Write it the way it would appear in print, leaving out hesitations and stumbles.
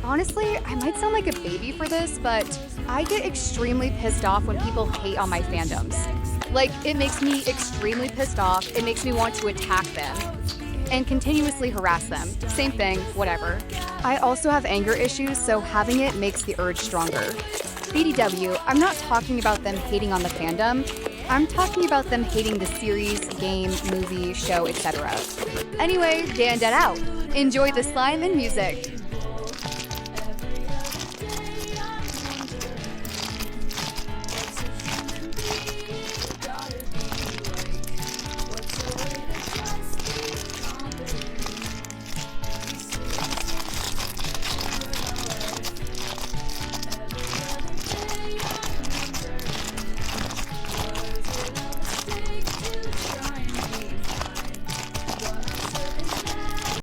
Honestly, I might sound like a baby for this, but I get extremely pissed off when people hate on my fandoms. Like, it makes me extremely pissed off, it makes me want to attack them and continuously harass them. Same thing, whatever. I also have anger issues, so having it makes the urge stronger. BDW, I'm not talking about them hating on the fandom, I'm talking about them hating the series, game, movie, show, etc. Anyway, Dan out. Enjoy the slime and music.